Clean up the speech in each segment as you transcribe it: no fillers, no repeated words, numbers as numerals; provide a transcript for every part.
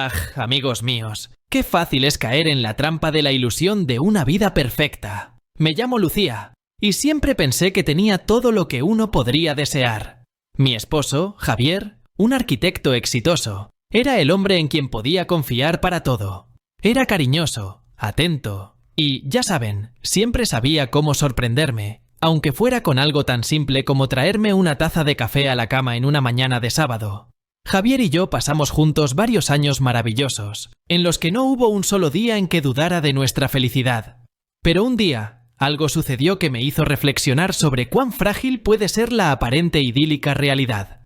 Ah, amigos míos, qué fácil es caer en la trampa de la ilusión de una vida perfecta. Me llamo Lucía, y siempre pensé que tenía todo lo que uno podría desear. Mi esposo, Javier, un arquitecto exitoso, era el hombre en quien podía confiar para todo. Era cariñoso, atento, y, ya saben, siempre sabía cómo sorprenderme, aunque fuera con algo tan simple como traerme una taza de café a la cama en una mañana de sábado. Javier y yo pasamos juntos varios años maravillosos, en los que no hubo un solo día en que dudara de nuestra felicidad. Pero un día, algo sucedió que me hizo reflexionar sobre cuán frágil puede ser la aparente idílica realidad.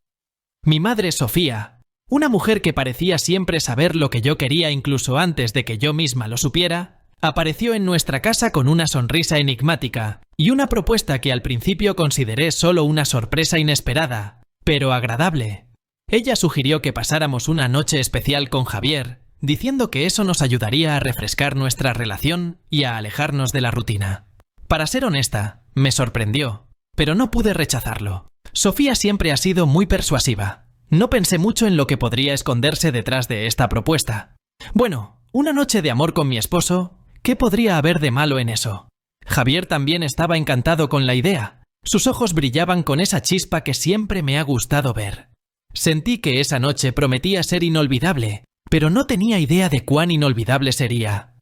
Mi madre Sofía, una mujer que parecía siempre saber lo que yo quería incluso antes de que yo misma lo supiera, apareció en nuestra casa con una sonrisa enigmática y una propuesta que al principio consideré solo una sorpresa inesperada, pero agradable. Ella sugirió que pasáramos una noche especial con Javier, diciendo que eso nos ayudaría a refrescar nuestra relación y a alejarnos de la rutina. Para ser honesta, me sorprendió, pero no pude rechazarlo. Sofía siempre ha sido muy persuasiva. No pensé mucho en lo que podría esconderse detrás de esta propuesta. Bueno, una noche de amor con mi esposo, ¿qué podría haber de malo en eso? Javier también estaba encantado con la idea. Sus ojos brillaban con esa chispa que siempre me ha gustado ver. Sentí que esa noche prometía ser inolvidable, pero no tenía idea de cuán inolvidable sería.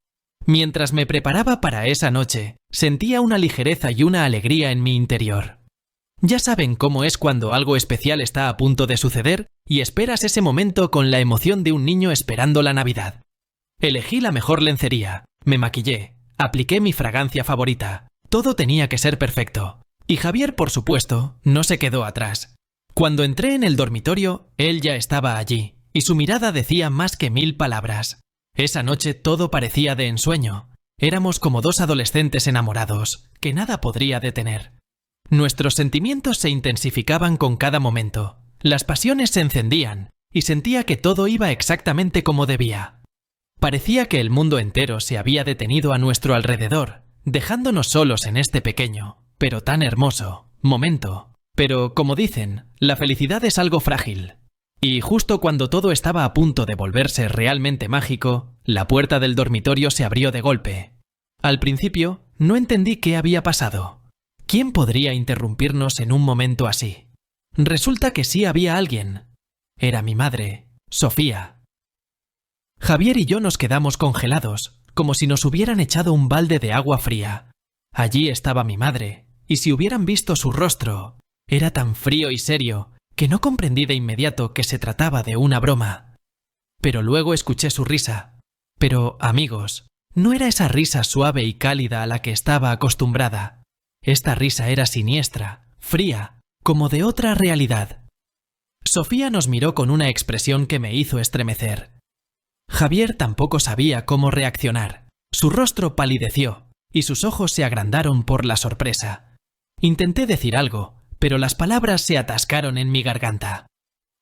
Mientras me preparaba para esa noche, sentía una ligereza y una alegría en mi interior. Ya saben cómo es cuando algo especial está a punto de suceder y esperas ese momento con la emoción de un niño esperando la Navidad. Elegí la mejor lencería, me maquillé, apliqué mi fragancia favorita. Todo tenía que ser perfecto. Y Javier, por supuesto, no se quedó atrás. Cuando entré en el dormitorio, él ya estaba allí, y su mirada decía más que 1000 palabras. Esa noche todo parecía de ensueño. Éramos como dos adolescentes enamorados, que nada podría detener. Nuestros sentimientos se intensificaban con cada momento. Las pasiones se encendían, y sentía que todo iba exactamente como debía. Parecía que el mundo entero se había detenido a nuestro alrededor, dejándonos solos en este pequeño, pero tan hermoso, momento. Pero, como dicen, la felicidad es algo frágil. Y justo cuando todo estaba a punto de volverse realmente mágico, la puerta del dormitorio se abrió de golpe. Al principio, no entendí qué había pasado. ¿Quién podría interrumpirnos en un momento así? Resulta que sí había alguien. Era mi madre, Sofía. Javier y yo nos quedamos congelados, como si nos hubieran echado un balde de agua fría. Allí estaba mi madre, y si hubieran visto su rostro, era tan frío y serio que no comprendí de inmediato que se trataba de una broma. Pero luego escuché su risa. Pero, amigos, no era esa risa suave y cálida a la que estaba acostumbrada. Esta risa era siniestra, fría, como de otra realidad. Sofía nos miró con una expresión que me hizo estremecer. Javier tampoco sabía cómo reaccionar. Su rostro palideció y sus ojos se agrandaron por la sorpresa. Intenté decir algo, pero las palabras se atascaron en mi garganta.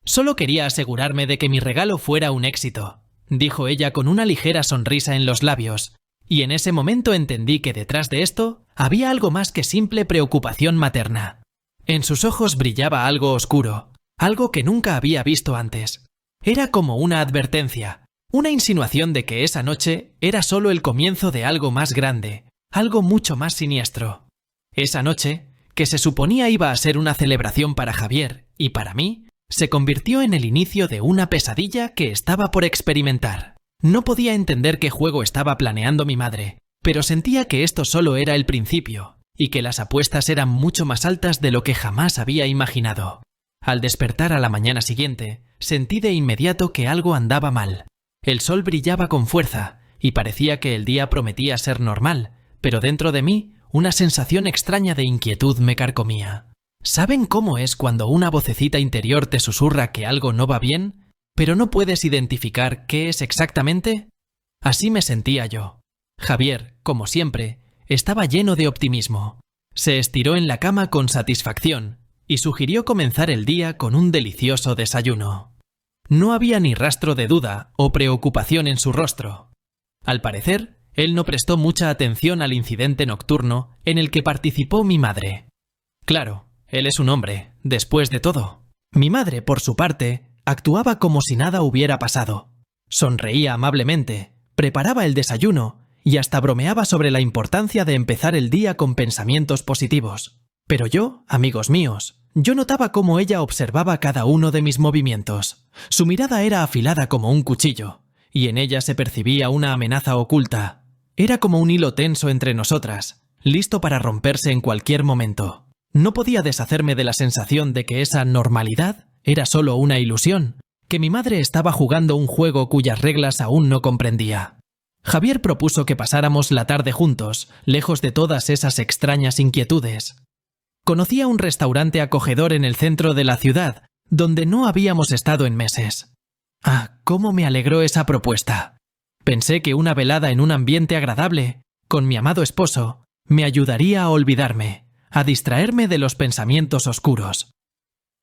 Solo quería asegurarme de que mi regalo fuera un éxito, dijo ella con una ligera sonrisa en los labios, y en ese momento entendí que detrás de esto había algo más que simple preocupación materna. En sus ojos brillaba algo oscuro, algo que nunca había visto antes. Era como una advertencia, una insinuación de que esa noche era solo el comienzo de algo más grande, algo mucho más siniestro. Esa noche, que se suponía iba a ser una celebración para Javier y para mí, se convirtió en el inicio de una pesadilla que estaba por experimentar. No podía entender qué juego estaba planeando mi madre, pero sentía que esto solo era el principio y que las apuestas eran mucho más altas de lo que jamás había imaginado. Al despertar a la mañana siguiente, sentí de inmediato que algo andaba mal. El sol brillaba con fuerza y parecía que el día prometía ser normal, pero dentro de mí una sensación extraña de inquietud me carcomía. ¿Saben cómo es cuando una vocecita interior te susurra que algo no va bien, pero no puedes identificar qué es exactamente? Así me sentía yo. Javier, como siempre, estaba lleno de optimismo. Se estiró en la cama con satisfacción y sugirió comenzar el día con un delicioso desayuno. No había ni rastro de duda o preocupación en su rostro. Al parecer, él no prestó mucha atención al incidente nocturno en el que participó mi madre. Claro, él es un hombre, después de todo. Mi madre, por su parte, actuaba como si nada hubiera pasado. Sonreía amablemente, preparaba el desayuno y hasta bromeaba sobre la importancia de empezar el día con pensamientos positivos. Pero yo, amigos míos, yo notaba cómo ella observaba cada uno de mis movimientos. Su mirada era afilada como un cuchillo, y en ella se percibía una amenaza oculta. Era como un hilo tenso entre nosotras, listo para romperse en cualquier momento. No podía deshacerme de la sensación de que esa normalidad era solo una ilusión, que mi madre estaba jugando un juego cuyas reglas aún no comprendía. Javier propuso que pasáramos la tarde juntos, lejos de todas esas extrañas inquietudes. Conocía un restaurante acogedor en el centro de la ciudad, donde no habíamos estado en meses. Ah, cómo me alegró esa propuesta. Pensé que una velada en un ambiente agradable, con mi amado esposo, me ayudaría a olvidarme, a distraerme de los pensamientos oscuros.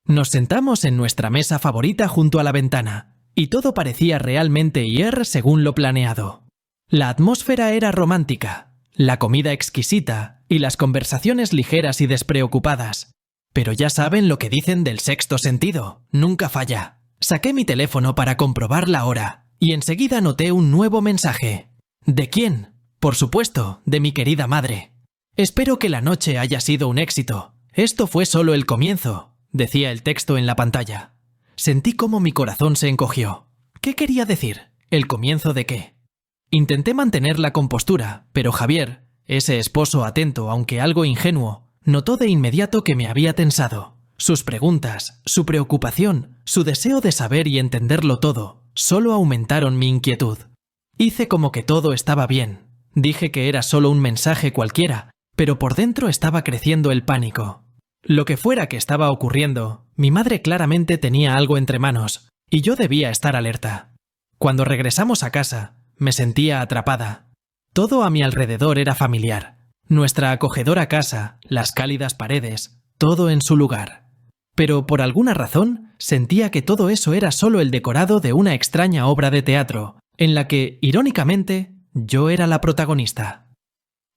Nos sentamos en nuestra mesa favorita junto a la ventana, y todo parecía realmente ir según lo planeado. La atmósfera era romántica, la comida exquisita y las conversaciones ligeras y despreocupadas. Pero ya saben lo que dicen del sexto sentido, nunca falla. Saqué mi teléfono para comprobar la hora, y enseguida noté un nuevo mensaje. ¿De quién? Por supuesto, de mi querida madre. Espero que la noche haya sido un éxito. Esto fue solo el comienzo, decía el texto en la pantalla. Sentí cómo mi corazón se encogió. ¿Qué quería decir? ¿El comienzo de qué? Intenté mantener la compostura, pero Javier, ese esposo atento aunque algo ingenuo, notó de inmediato que me había tensado. Sus preguntas, su preocupación, su deseo de saber y entenderlo todo, solo aumentaron mi inquietud. Hice como que todo estaba bien. Dije que era solo un mensaje cualquiera, pero por dentro estaba creciendo el pánico. Lo que fuera que estaba ocurriendo, mi madre claramente tenía algo entre manos, y yo debía estar alerta. Cuando regresamos a casa, me sentía atrapada. Todo a mi alrededor era familiar. Nuestra acogedora casa, las cálidas paredes, todo en su lugar. Pero por alguna razón sentía que todo eso era solo el decorado de una extraña obra de teatro, en la que, irónicamente, yo era la protagonista.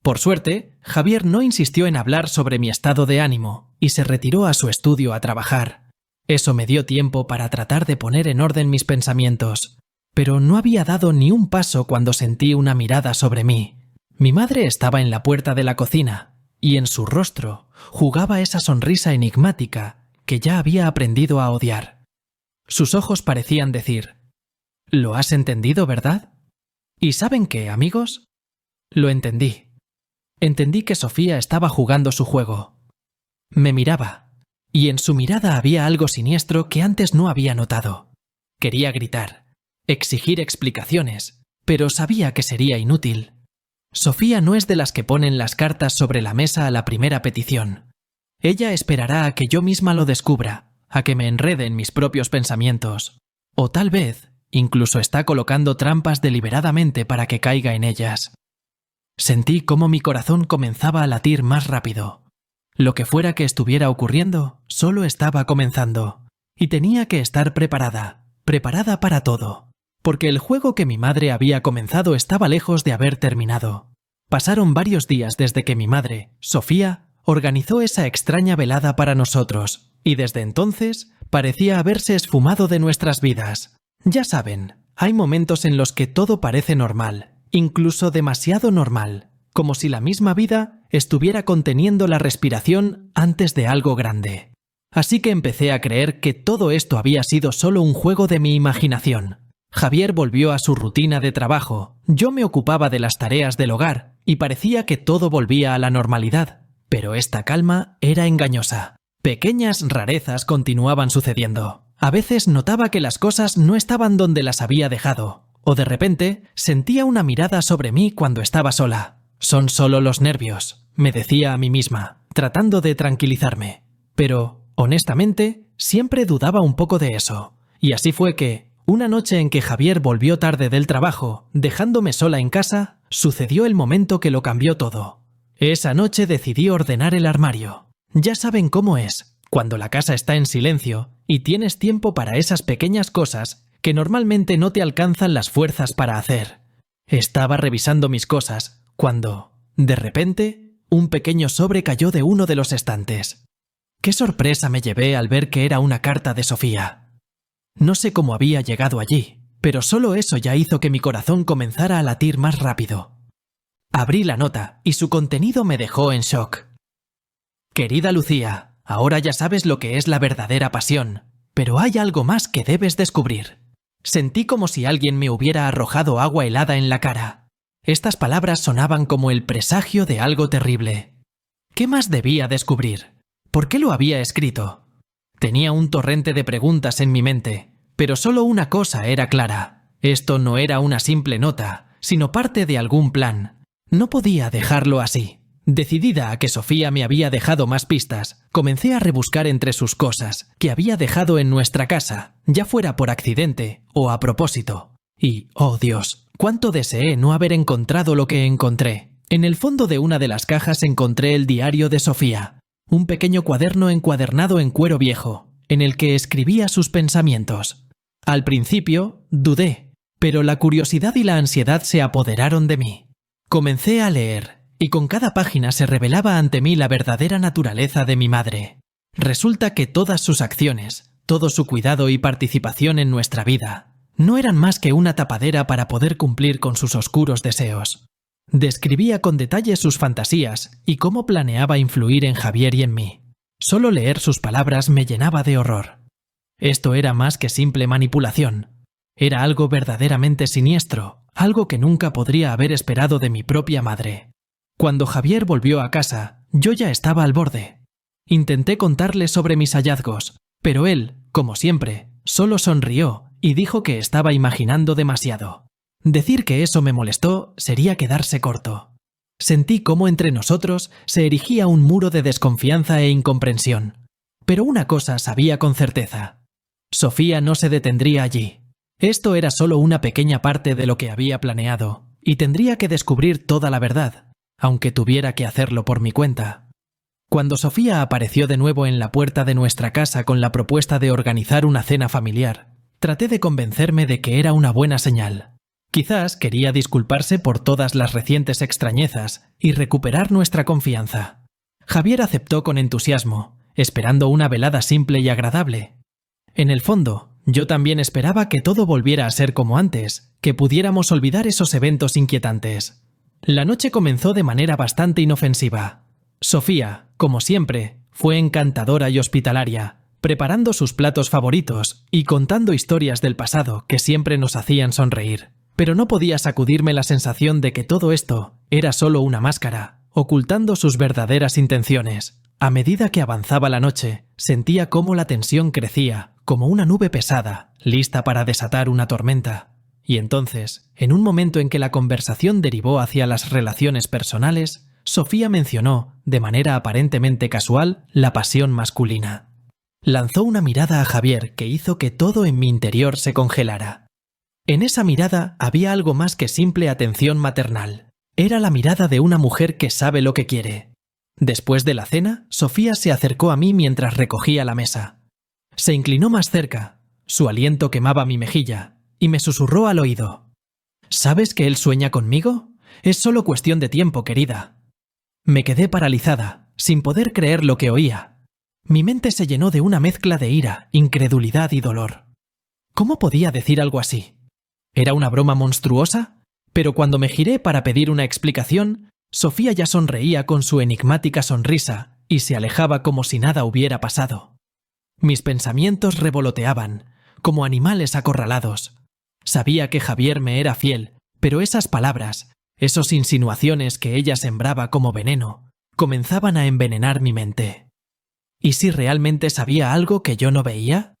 Por suerte, Javier no insistió en hablar sobre mi estado de ánimo y se retiró a su estudio a trabajar. Eso me dio tiempo para tratar de poner en orden mis pensamientos. Pero no había dado ni un paso cuando sentí una mirada sobre mí. Mi madre estaba en la puerta de la cocina, y en su rostro jugaba esa sonrisa enigmática que ya había aprendido a odiar. Sus ojos parecían decir: «¿Lo has entendido, verdad?» ¿Y saben qué, amigos? Lo entendí. Entendí que Sofía estaba jugando su juego. Me miraba, y en su mirada había algo siniestro que antes no había notado. Quería gritar, exigir explicaciones, pero sabía que sería inútil. Sofía no es de las que ponen las cartas sobre la mesa a la primera petición. Ella esperará a que yo misma lo descubra, a que me enrede en mis propios pensamientos. O tal vez, incluso está colocando trampas deliberadamente para que caiga en ellas. Sentí cómo mi corazón comenzaba a latir más rápido. Lo que fuera que estuviera ocurriendo, solo estaba comenzando. Y tenía que estar preparada para todo. Porque el juego que mi madre había comenzado estaba lejos de haber terminado. Pasaron varios días desde que mi madre, Sofía, organizó esa extraña velada para nosotros, y desde entonces parecía haberse esfumado de nuestras vidas. Ya saben, hay momentos en los que todo parece normal, incluso demasiado normal, como si la misma vida estuviera conteniendo la respiración antes de algo grande. Así que empecé a creer que todo esto había sido solo un juego de mi imaginación. Javier volvió a su rutina de trabajo, yo me ocupaba de las tareas del hogar y parecía que todo volvía a la normalidad. Pero esta calma era engañosa. Pequeñas rarezas continuaban sucediendo. A veces notaba que las cosas no estaban donde las había dejado, o de repente sentía una mirada sobre mí cuando estaba sola. Son solo los nervios, me decía a mí misma, tratando de tranquilizarme. Pero, honestamente, siempre dudaba un poco de eso. Y así fue que, una noche en que Javier volvió tarde del trabajo, dejándome sola en casa, sucedió el momento que lo cambió todo. Esa noche decidí ordenar el armario. Ya saben cómo es, cuando la casa está en silencio y tienes tiempo para esas pequeñas cosas que normalmente no te alcanzan las fuerzas para hacer. Estaba revisando mis cosas cuando, de repente, un pequeño sobre cayó de uno de los estantes. ¡Qué sorpresa me llevé al ver que era una carta de Sofía! No sé cómo había llegado allí, pero solo eso ya hizo que mi corazón comenzara a latir más rápido. Abrí la nota y su contenido me dejó en shock. Querida Lucía, ahora ya sabes lo que es la verdadera pasión, pero hay algo más que debes descubrir. Sentí como si alguien me hubiera arrojado agua helada en la cara. Estas palabras sonaban como el presagio de algo terrible. ¿Qué más debía descubrir? ¿Por qué lo había escrito? Tenía un torrente de preguntas en mi mente, pero solo una cosa era clara. Esto no era una simple nota, sino parte de algún plan. No podía dejarlo así. Decidida a que Sofía me había dejado más pistas, comencé a rebuscar entre sus cosas que había dejado en nuestra casa, ya fuera por accidente o a propósito. Y, oh Dios, cuánto deseé no haber encontrado lo que encontré. En el fondo de una de las cajas encontré el diario de Sofía, un pequeño cuaderno encuadernado en cuero viejo, en el que escribía sus pensamientos. Al principio, dudé, pero la curiosidad y la ansiedad se apoderaron de mí. Comencé a leer, y con cada página se revelaba ante mí la verdadera naturaleza de mi madre. Resulta que todas sus acciones, todo su cuidado y participación en nuestra vida, no eran más que una tapadera para poder cumplir con sus oscuros deseos. Describía con detalle sus fantasías y cómo planeaba influir en Javier y en mí. Solo leer sus palabras me llenaba de horror. Esto era más que simple manipulación. Era algo verdaderamente siniestro, algo que nunca podría haber esperado de mi propia madre. Cuando Javier volvió a casa, yo ya estaba al borde. Intenté contarle sobre mis hallazgos, pero él, como siempre, solo sonrió y dijo que estaba imaginando demasiado. Decir que eso me molestó sería quedarse corto. Sentí cómo entre nosotros se erigía un muro de desconfianza e incomprensión. Pero una cosa sabía con certeza. Sofía no se detendría allí. Esto era solo una pequeña parte de lo que había planeado, y tendría que descubrir toda la verdad, aunque tuviera que hacerlo por mi cuenta. Cuando Sofía apareció de nuevo en la puerta de nuestra casa con la propuesta de organizar una cena familiar, traté de convencerme de que era una buena señal. Quizás quería disculparse por todas las recientes extrañezas y recuperar nuestra confianza. Javier aceptó con entusiasmo, esperando una velada simple y agradable. En el fondo, yo también esperaba que todo volviera a ser como antes, que pudiéramos olvidar esos eventos inquietantes. La noche comenzó de manera bastante inofensiva. Sofía, como siempre, fue encantadora y hospitalaria, preparando sus platos favoritos y contando historias del pasado que siempre nos hacían sonreír. Pero no podía sacudirme la sensación de que todo esto era solo una máscara, ocultando sus verdaderas intenciones. A medida que avanzaba la noche, sentía cómo la tensión crecía, como una nube pesada, lista para desatar una tormenta. Y entonces, en un momento en que la conversación derivó hacia las relaciones personales, Sofía mencionó, de manera aparentemente casual, la pasión masculina. Lanzó una mirada a Javier que hizo que todo en mi interior se congelara. En esa mirada había algo más que simple atención maternal. Era la mirada de una mujer que sabe lo que quiere. Después de la cena, Sofía se acercó a mí mientras recogía la mesa. Se inclinó más cerca, su aliento quemaba mi mejilla, y me susurró al oído. ¿Sabes que él sueña conmigo? Es solo cuestión de tiempo, querida. Me quedé paralizada, sin poder creer lo que oía. Mi mente se llenó de una mezcla de ira, incredulidad y dolor. ¿Cómo podía decir algo así? ¿Era una broma monstruosa? Pero cuando me giré para pedir una explicación, Sofía ya sonreía con su enigmática sonrisa y se alejaba como si nada hubiera pasado. Mis pensamientos revoloteaban, como animales acorralados. Sabía que Javier me era fiel, pero esas palabras, esas insinuaciones que ella sembraba como veneno, comenzaban a envenenar mi mente. ¿Y si realmente sabía algo que yo no veía?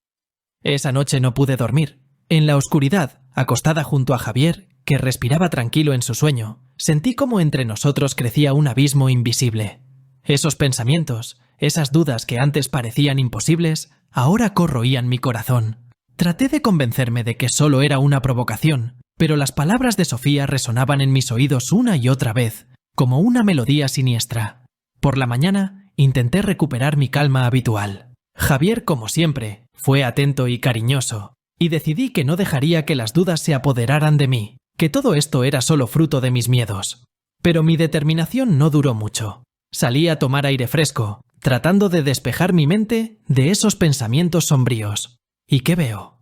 Esa noche no pude dormir. En la oscuridad, acostada junto a Javier, que respiraba tranquilo en su sueño, sentí como entre nosotros crecía un abismo invisible. Esos pensamientos, esas dudas que antes parecían imposibles, ahora corroían mi corazón. Traté de convencerme de que solo era una provocación, pero las palabras de Sofía resonaban en mis oídos una y otra vez, como una melodía siniestra. Por la mañana, intenté recuperar mi calma habitual. Javier, como siempre, fue atento y cariñoso, y decidí que no dejaría que las dudas se apoderaran de mí, que todo esto era solo fruto de mis miedos. Pero mi determinación no duró mucho. Salí a tomar aire fresco, tratando de despejar mi mente de esos pensamientos sombríos. ¿Y qué veo?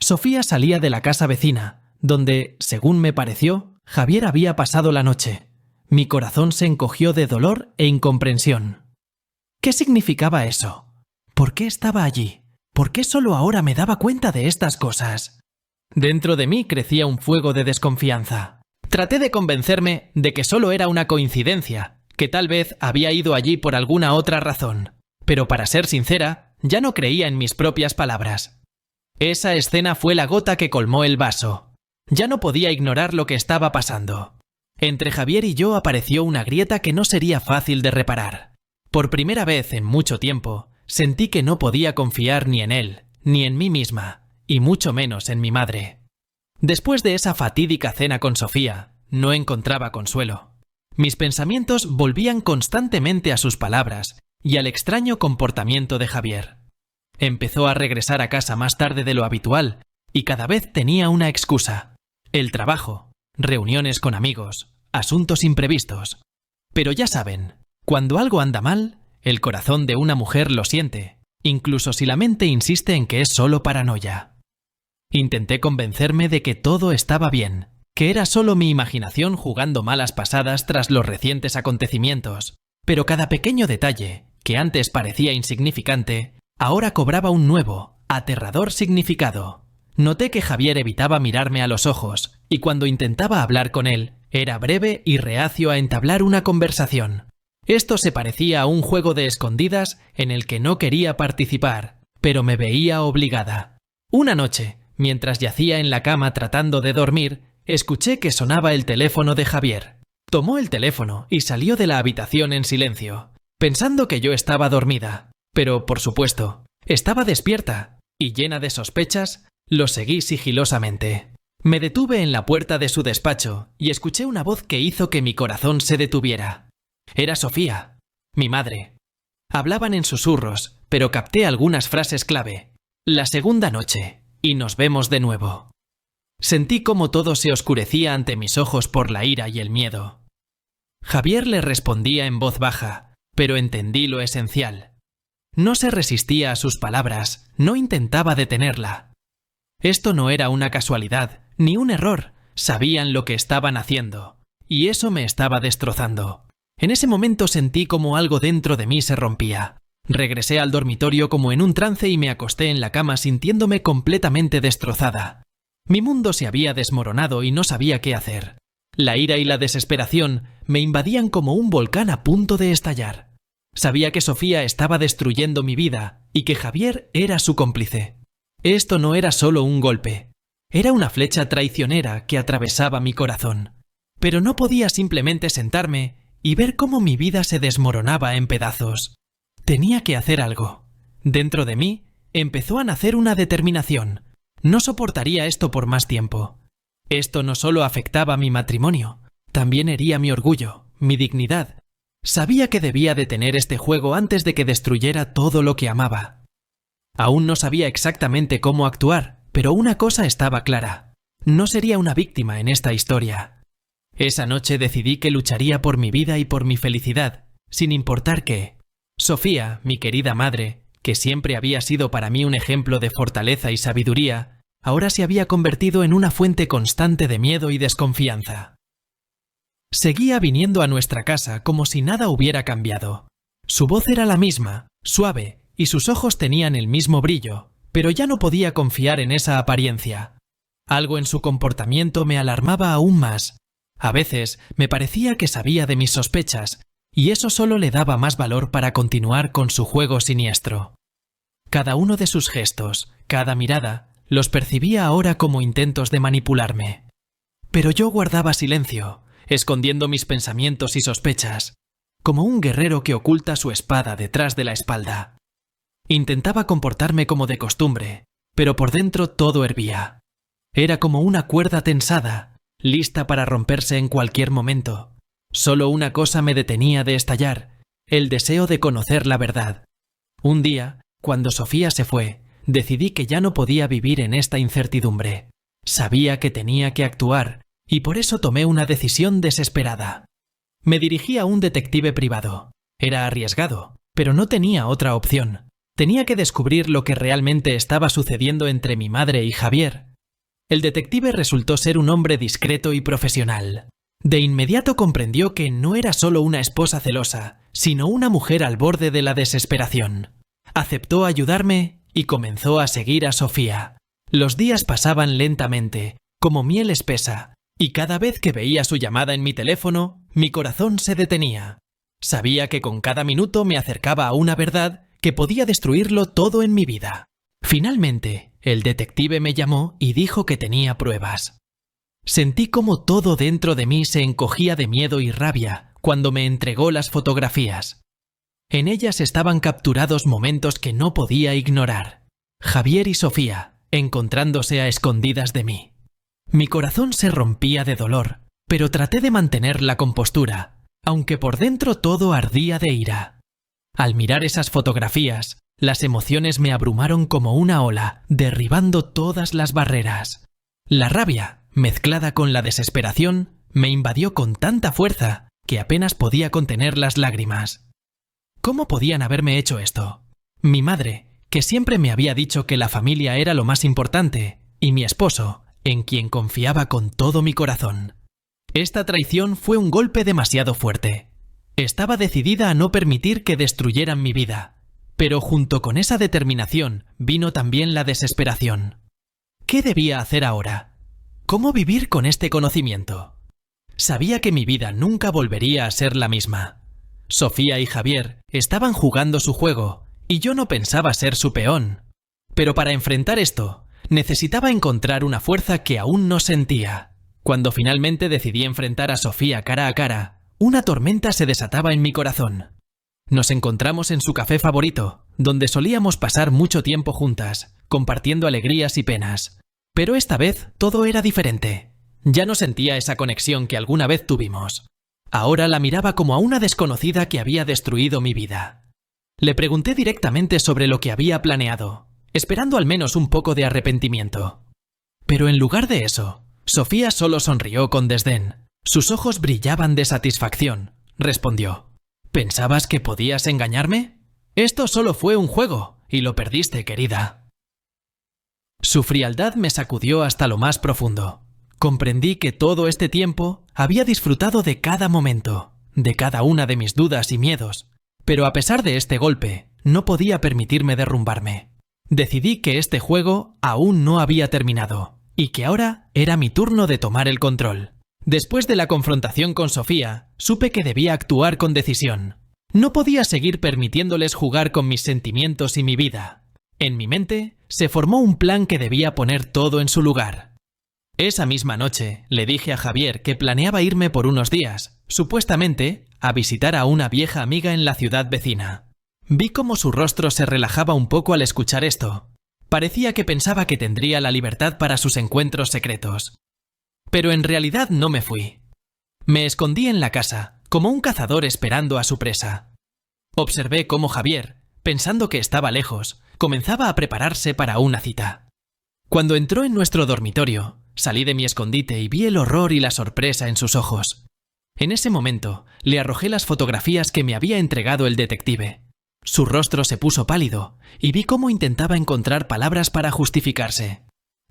Sofía salía de la casa vecina, donde, según me pareció, Javier había pasado la noche. Mi corazón se encogió de dolor e incomprensión. ¿Qué significaba eso? ¿Por qué estaba allí? ¿Por qué solo ahora me daba cuenta de estas cosas? Dentro de mí crecía un fuego de desconfianza. Traté de convencerme de que solo era una coincidencia, que tal vez había ido allí por alguna otra razón. Pero para ser sincera, ya no creía en mis propias palabras. Esa escena fue la gota que colmó el vaso. Ya no podía ignorar lo que estaba pasando. Entre Javier y yo apareció una grieta que no sería fácil de reparar. Por primera vez en mucho tiempo, sentí que no podía confiar ni en él, ni en mí misma, y mucho menos en mi madre. Después de esa fatídica cena con Sofía, no encontraba consuelo. Mis pensamientos volvían constantemente a sus palabras y al extraño comportamiento de Javier. Empezó a regresar a casa más tarde de lo habitual y cada vez tenía una excusa: el trabajo, reuniones con amigos, asuntos imprevistos. Pero ya saben, cuando algo anda mal, el corazón de una mujer lo siente, incluso si la mente insiste en que es solo paranoia. Intenté convencerme de que todo estaba bien, que era solo mi imaginación jugando malas pasadas tras los recientes acontecimientos, pero cada pequeño detalle, que antes parecía insignificante, ahora cobraba un nuevo, aterrador significado. Noté que Javier evitaba mirarme a los ojos, y cuando intentaba hablar con él, era breve y reacio a entablar una conversación. Esto se parecía a un juego de escondidas en el que no quería participar, pero me veía obligada. Una noche, mientras yacía en la cama tratando de dormir, escuché que sonaba el teléfono de Javier. Tomó el teléfono y salió de la habitación en silencio, pensando que yo estaba dormida. Pero, por supuesto, estaba despierta, y llena de sospechas, lo seguí sigilosamente. Me detuve en la puerta de su despacho y escuché una voz que hizo que mi corazón se detuviera. Era Sofía, mi madre. Hablaban en susurros, pero capté algunas frases clave. La segunda noche, y nos vemos de nuevo. Sentí cómo todo se oscurecía ante mis ojos por la ira y el miedo. Javier le respondía en voz baja, pero entendí lo esencial. No se resistía a sus palabras, no intentaba detenerla. Esto no era una casualidad, ni un error, sabían lo que estaban haciendo, y eso me estaba destrozando. En ese momento sentí como algo dentro de mí se rompía. Regresé al dormitorio como en un trance y me acosté en la cama sintiéndome completamente destrozada. Mi mundo se había desmoronado y no sabía qué hacer. La ira y la desesperación me invadían como un volcán a punto de estallar. Sabía que Sofía estaba destruyendo mi vida y que Javier era su cómplice. Esto no era solo un golpe. Era una flecha traicionera que atravesaba mi corazón. Pero no podía simplemente sentarme y ver cómo mi vida se desmoronaba en pedazos. Tenía que hacer algo. Dentro de mí empezó a nacer una determinación. No soportaría esto por más tiempo. Esto no solo afectaba mi matrimonio, también hería mi orgullo, mi dignidad. Sabía que debía detener este juego antes de que destruyera todo lo que amaba. Aún no sabía exactamente cómo actuar, pero una cosa estaba clara. No sería una víctima en esta historia. Esa noche decidí que lucharía por mi vida y por mi felicidad, sin importar qué. Sofía, mi querida madre, que siempre había sido para mí un ejemplo de fortaleza y sabiduría, ahora se había convertido en una fuente constante de miedo y desconfianza. Seguía viniendo a nuestra casa como si nada hubiera cambiado. Su voz era la misma, suave, y sus ojos tenían el mismo brillo, pero ya no podía confiar en esa apariencia. Algo en su comportamiento me alarmaba aún más. A veces me parecía que sabía de mis sospechas, y eso solo le daba más valor para continuar con su juego siniestro. Cada uno de sus gestos, cada mirada, los percibía ahora como intentos de manipularme. Pero yo guardaba silencio, escondiendo mis pensamientos y sospechas, como un guerrero que oculta su espada detrás de la espalda. Intentaba comportarme como de costumbre, pero por dentro todo hervía. Era como una cuerda tensada, lista para romperse en cualquier momento. Solo una cosa me detenía de estallar, el deseo de conocer la verdad. Un día, cuando Sofía se fue, decidí que ya no podía vivir en esta incertidumbre. Sabía que tenía que actuar, y por eso tomé una decisión desesperada. Me dirigí a un detective privado. Era arriesgado, pero no tenía otra opción. Tenía que descubrir lo que realmente estaba sucediendo entre mi madre y Javier. El detective resultó ser un hombre discreto y profesional. De inmediato comprendió que no era solo una esposa celosa, sino una mujer al borde de la desesperación. Aceptó ayudarme y comenzó a seguir a Sofía. Los días pasaban lentamente, como miel espesa, y cada vez que veía su llamada en mi teléfono, mi corazón se detenía. Sabía que con cada minuto me acercaba a una verdad que podía destruirlo todo en mi vida. Finalmente, el detective me llamó y dijo que tenía pruebas. Sentí como todo dentro de mí se encogía de miedo y rabia cuando me entregó las fotografías. En ellas estaban capturados momentos que no podía ignorar. Javier y Sofía, encontrándose a escondidas de mí. Mi corazón se rompía de dolor, pero traté de mantener la compostura, aunque por dentro todo ardía de ira. Al mirar esas fotografías, las emociones me abrumaron como una ola, derribando todas las barreras. La rabia, mezclada con la desesperación, me invadió con tanta fuerza que apenas podía contener las lágrimas. ¿Cómo podían haberme hecho esto? Mi madre, que siempre me había dicho que la familia era lo más importante, y mi esposo, en quien confiaba con todo mi corazón. Esta traición fue un golpe demasiado fuerte. Estaba decidida a no permitir que destruyeran mi vida, pero junto con esa determinación vino también la desesperación. ¿Qué debía hacer ahora? ¿Cómo vivir con este conocimiento? Sabía que mi vida nunca volvería a ser la misma. Sofía y Javier estaban jugando su juego, y yo no pensaba ser su peón. Pero para enfrentar esto, necesitaba encontrar una fuerza que aún no sentía. Cuando finalmente decidí enfrentar a Sofía cara a cara, una tormenta se desataba en mi corazón. Nos encontramos en su café favorito, donde solíamos pasar mucho tiempo juntas, compartiendo alegrías y penas. Pero esta vez todo era diferente. Ya no sentía esa conexión que alguna vez tuvimos. Ahora la miraba como a una desconocida que había destruido mi vida. Le pregunté directamente sobre lo que había planeado, esperando al menos un poco de arrepentimiento. Pero en lugar de eso, Sofía solo sonrió con desdén. Sus ojos brillaban de satisfacción. Respondió: ¿Pensabas que podías engañarme? Esto solo fue un juego, y lo perdiste, querida. Su frialdad me sacudió hasta lo más profundo. Comprendí que todo este tiempo había disfrutado de cada momento, de cada una de mis dudas y miedos, pero a pesar de este golpe, no podía permitirme derrumbarme. Decidí que este juego aún no había terminado, y que ahora era mi turno de tomar el control. Después de la confrontación con Sofía, supe que debía actuar con decisión. No podía seguir permitiéndoles jugar con mis sentimientos y mi vida. En mi mente se formó un plan que debía poner todo en su lugar. Esa misma noche le dije a Javier que planeaba irme por unos días, supuestamente, a visitar a una vieja amiga en la ciudad vecina. Vi cómo su rostro se relajaba un poco al escuchar esto. Parecía que pensaba que tendría la libertad para sus encuentros secretos. Pero en realidad no me fui. Me escondí en la casa, como un cazador esperando a su presa. Observé cómo Javier, pensando que estaba lejos, comenzaba a prepararse para una cita. Cuando entró en nuestro dormitorio, salí de mi escondite y vi el horror y la sorpresa en sus ojos. En ese momento, le arrojé las fotografías que me había entregado el detective. Su rostro se puso pálido y vi cómo intentaba encontrar palabras para justificarse.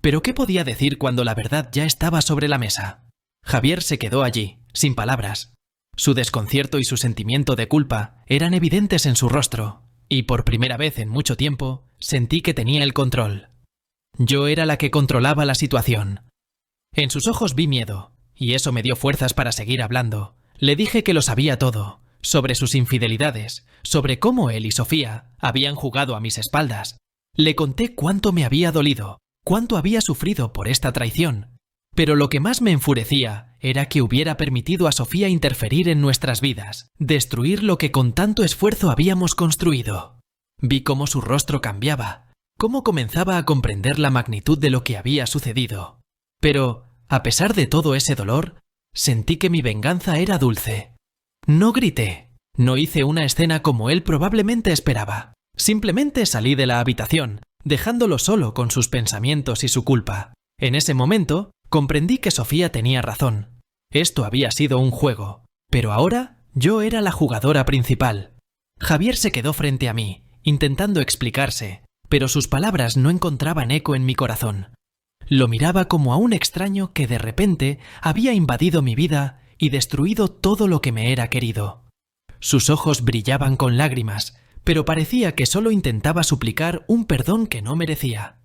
¿Pero qué podía decir cuando la verdad ya estaba sobre la mesa? Javier se quedó allí, sin palabras. Su desconcierto y su sentimiento de culpa eran evidentes en su rostro, y por primera vez en mucho tiempo sentí que tenía el control. Yo era la que controlaba la situación. En sus ojos vi miedo, y eso me dio fuerzas para seguir hablando. Le dije que lo sabía todo, sobre sus infidelidades, sobre cómo él y Sofía habían jugado a mis espaldas. Le conté cuánto me había dolido, cuánto había sufrido por esta traición. Pero lo que más me enfurecía era que hubiera permitido a Sofía interferir en nuestras vidas, destruir lo que con tanto esfuerzo habíamos construido. Vi cómo su rostro cambiaba, cómo comenzaba a comprender la magnitud de lo que había sucedido. Pero, a pesar de todo ese dolor, sentí que mi venganza era dulce. No grité, no hice una escena como él probablemente esperaba. Simplemente salí de la habitación, dejándolo solo con sus pensamientos y su culpa. En ese momento, comprendí que Sofía tenía razón. Esto había sido un juego, pero ahora yo era la jugadora principal. Javier se quedó frente a mí intentando explicarse, pero sus palabras no encontraban eco en mi corazón. Lo miraba como a un extraño que de repente había invadido mi vida y destruido todo lo que me era querido. Sus ojos brillaban con lágrimas, pero parecía que solo intentaba suplicar un perdón que no merecía.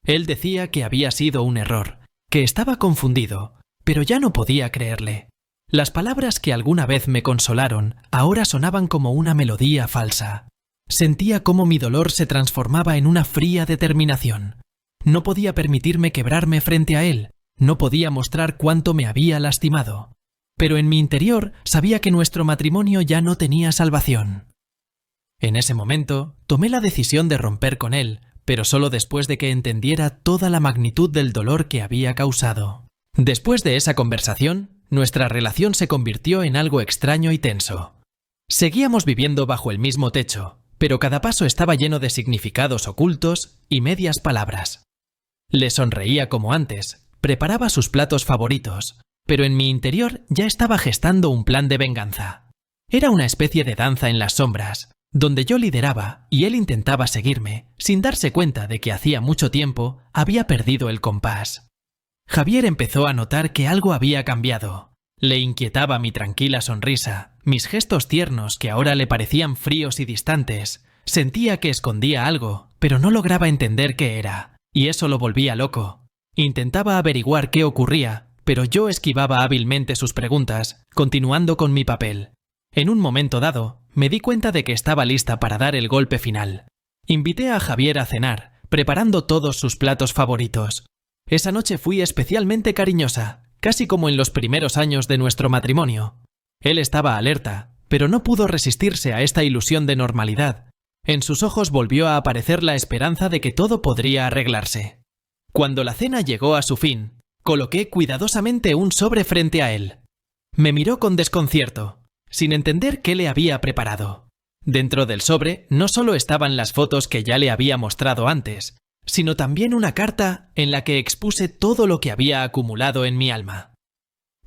Él decía que había sido un error, que estaba confundido, pero ya no podía creerle. Las palabras que alguna vez me consolaron ahora sonaban como una melodía falsa. Sentía cómo mi dolor se transformaba en una fría determinación. No podía permitirme quebrarme frente a él, no podía mostrar cuánto me había lastimado. Pero en mi interior sabía que nuestro matrimonio ya no tenía salvación. En ese momento, tomé la decisión de romper con él, pero solo después de que entendiera toda la magnitud del dolor que había causado. Después de esa conversación, nuestra relación se convirtió en algo extraño y tenso. Seguíamos viviendo bajo el mismo techo, pero cada paso estaba lleno de significados ocultos y medias palabras. Le sonreía como antes, preparaba sus platos favoritos, pero en mi interior ya estaba gestando un plan de venganza. Era una especie de danza en las sombras, donde yo lideraba y él intentaba seguirme, sin darse cuenta de que hacía mucho tiempo había perdido el compás. Javier empezó a notar que algo había cambiado. Le inquietaba mi tranquila sonrisa, mis gestos tiernos que ahora le parecían fríos y distantes. Sentía que escondía algo, pero no lograba entender qué era, y eso lo volvía loco. Intentaba averiguar qué ocurría, pero yo esquivaba hábilmente sus preguntas, continuando con mi papel. En un momento dado, me di cuenta de que estaba lista para dar el golpe final. Invité a Javier a cenar, preparando todos sus platos favoritos. Esa noche fui especialmente cariñosa, casi como en los primeros años de nuestro matrimonio. Él estaba alerta, pero no pudo resistirse a esta ilusión de normalidad. En sus ojos volvió a aparecer la esperanza de que todo podría arreglarse. Cuando la cena llegó a su fin, coloqué cuidadosamente un sobre frente a él. Me miró con desconcierto, sin entender qué le había preparado. Dentro del sobre no solo estaban las fotos que ya le había mostrado antes, sino también una carta en la que expuse todo lo que había acumulado en mi alma.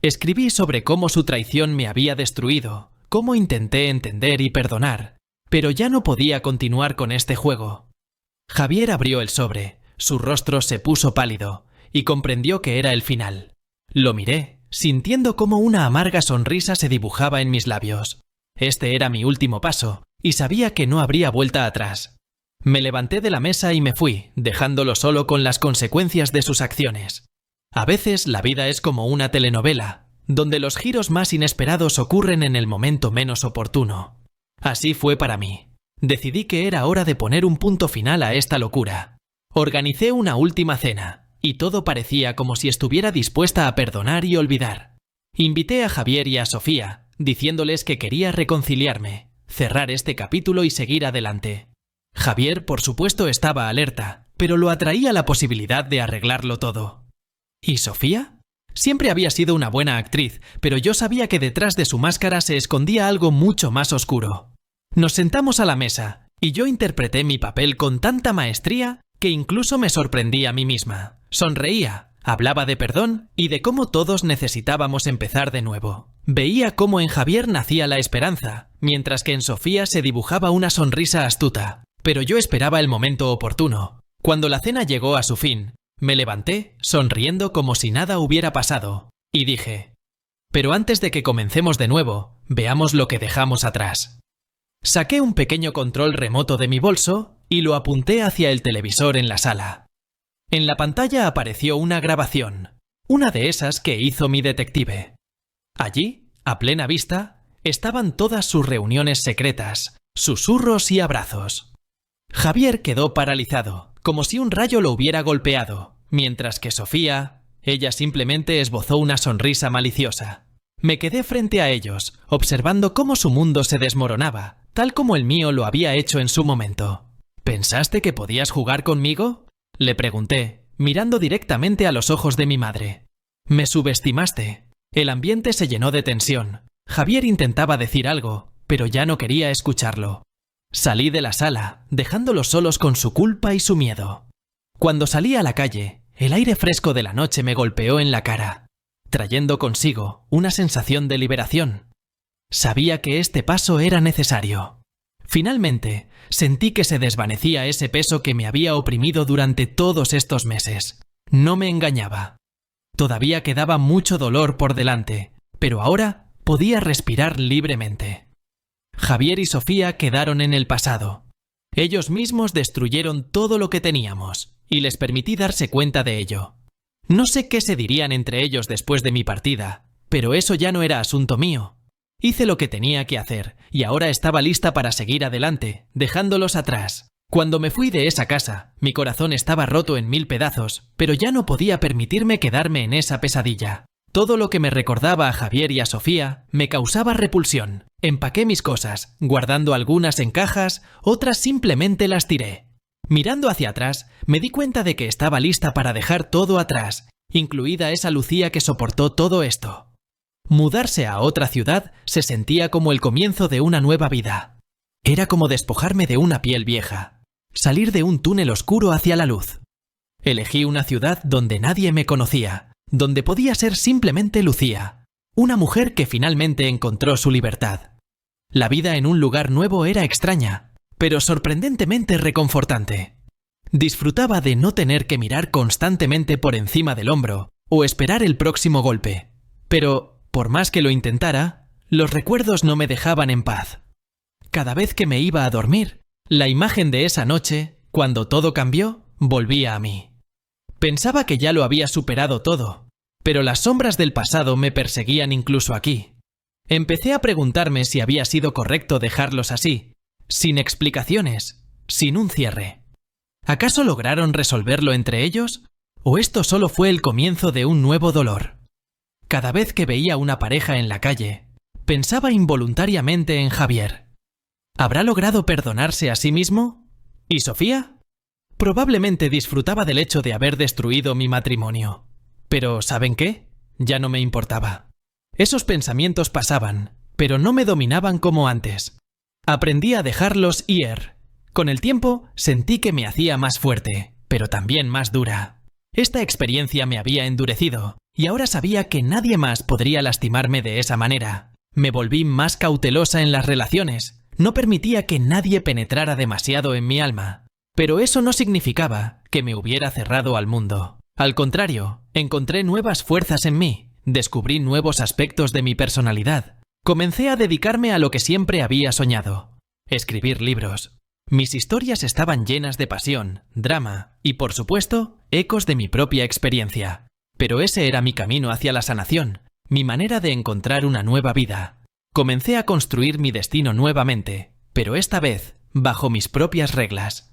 Escribí sobre cómo su traición me había destruido, cómo intenté entender y perdonar, pero ya no podía continuar con este juego. Javier abrió el sobre, su rostro se puso pálido, y comprendió que era el final. Lo miré, sintiendo cómo una amarga sonrisa se dibujaba en mis labios. Este era mi último paso, y sabía que no habría vuelta atrás. Me levanté de la mesa y me fui, dejándolo solo con las consecuencias de sus acciones. A veces la vida es como una telenovela, donde los giros más inesperados ocurren en el momento menos oportuno. Así fue para mí. Decidí que era hora de poner un punto final a esta locura. Organicé una última cena, y todo parecía como si estuviera dispuesta a perdonar y olvidar. Invité a Javier y a Sofía, diciéndoles que quería reconciliarme, cerrar este capítulo y seguir adelante. Javier, por supuesto, estaba alerta, pero lo atraía la posibilidad de arreglarlo todo. ¿Y Sofía? Siempre había sido una buena actriz, pero yo sabía que detrás de su máscara se escondía algo mucho más oscuro. Nos sentamos a la mesa, y yo interpreté mi papel con tanta maestría que incluso me sorprendí a mí misma. Sonreía, hablaba de perdón y de cómo todos necesitábamos empezar de nuevo. Veía cómo en Javier nacía la esperanza, mientras que en Sofía se dibujaba una sonrisa astuta. Pero yo esperaba el momento oportuno. Cuando la cena llegó a su fin, me levanté, sonriendo como si nada hubiera pasado, y dije: «Pero antes de que comencemos de nuevo, veamos lo que dejamos atrás». Saqué un pequeño control remoto de mi bolso y lo apunté hacia el televisor en la sala. En la pantalla apareció una grabación, una de esas que hizo mi detective. Allí, a plena vista, estaban todas sus reuniones secretas, susurros y abrazos. Javier quedó paralizado, como si un rayo lo hubiera golpeado, mientras que Sofía, ella simplemente esbozó una sonrisa maliciosa. Me quedé frente a ellos, observando cómo su mundo se desmoronaba, tal como el mío lo había hecho en su momento. ¿Pensaste que podías jugar conmigo?, le pregunté, mirando directamente a los ojos de mi madre. Me subestimaste. El ambiente se llenó de tensión. Javier intentaba decir algo, pero ya no quería escucharlo. Salí de la sala, dejándolos solos con su culpa y su miedo. Cuando salí a la calle, el aire fresco de la noche me golpeó en la cara, trayendo consigo una sensación de liberación. Sabía que este paso era necesario. Finalmente, sentí que se desvanecía ese peso que me había oprimido durante todos estos meses. No me engañaba. Todavía quedaba mucho dolor por delante, pero ahora podía respirar libremente. Javier y Sofía quedaron en el pasado. Ellos mismos destruyeron todo lo que teníamos, y les permití darse cuenta de ello. No sé qué se dirían entre ellos después de mi partida, pero eso ya no era asunto mío. Hice lo que tenía que hacer, y ahora estaba lista para seguir adelante, dejándolos atrás. Cuando me fui de esa casa, mi corazón estaba roto en 1000 pedazos, pero ya no podía permitirme quedarme en esa pesadilla. Todo lo que me recordaba a Javier y a Sofía me causaba repulsión. Empaqué mis cosas, guardando algunas en cajas, otras simplemente las tiré. Mirando hacia atrás, me di cuenta de que estaba lista para dejar todo atrás, incluida esa Lucía que soportó todo esto. Mudarse a otra ciudad se sentía como el comienzo de una nueva vida. Era como despojarme de una piel vieja, salir de un túnel oscuro hacia la luz. Elegí una ciudad donde nadie me conocía, donde podía ser simplemente Lucía, una mujer que finalmente encontró su libertad. La vida en un lugar nuevo era extraña, pero sorprendentemente reconfortante. Disfrutaba de no tener que mirar constantemente por encima del hombro o esperar el próximo golpe. Pero, por más que lo intentara, los recuerdos no me dejaban en paz. Cada vez que me iba a dormir, la imagen de esa noche, cuando todo cambió, volvía a mí. Pensaba que ya lo había superado todo, pero las sombras del pasado me perseguían incluso aquí. Empecé a preguntarme si había sido correcto dejarlos así, sin explicaciones, sin un cierre. ¿Acaso lograron resolverlo entre ellos? ¿O esto solo fue el comienzo de un nuevo dolor? Cada vez que veía una pareja en la calle, pensaba involuntariamente en Javier. ¿Habrá logrado perdonarse a sí mismo? ¿Y Sofía? Probablemente disfrutaba del hecho de haber destruido mi matrimonio. Pero ¿saben qué? Ya no me importaba. Esos pensamientos pasaban, pero no me dominaban como antes. Aprendí a dejarlos ir. Con el tiempo sentí que me hacía más fuerte, pero también más dura. Esta experiencia me había endurecido, y ahora sabía que nadie más podría lastimarme de esa manera. Me volví más cautelosa en las relaciones. No permitía que nadie penetrara demasiado en mi alma. Pero eso no significaba que me hubiera cerrado al mundo. Al contrario, encontré nuevas fuerzas en mí, descubrí nuevos aspectos de mi personalidad. Comencé a dedicarme a lo que siempre había soñado: escribir libros. Mis historias estaban llenas de pasión, drama y, por supuesto, ecos de mi propia experiencia. Pero ese era mi camino hacia la sanación, mi manera de encontrar una nueva vida. Comencé a construir mi destino nuevamente, pero esta vez bajo mis propias reglas.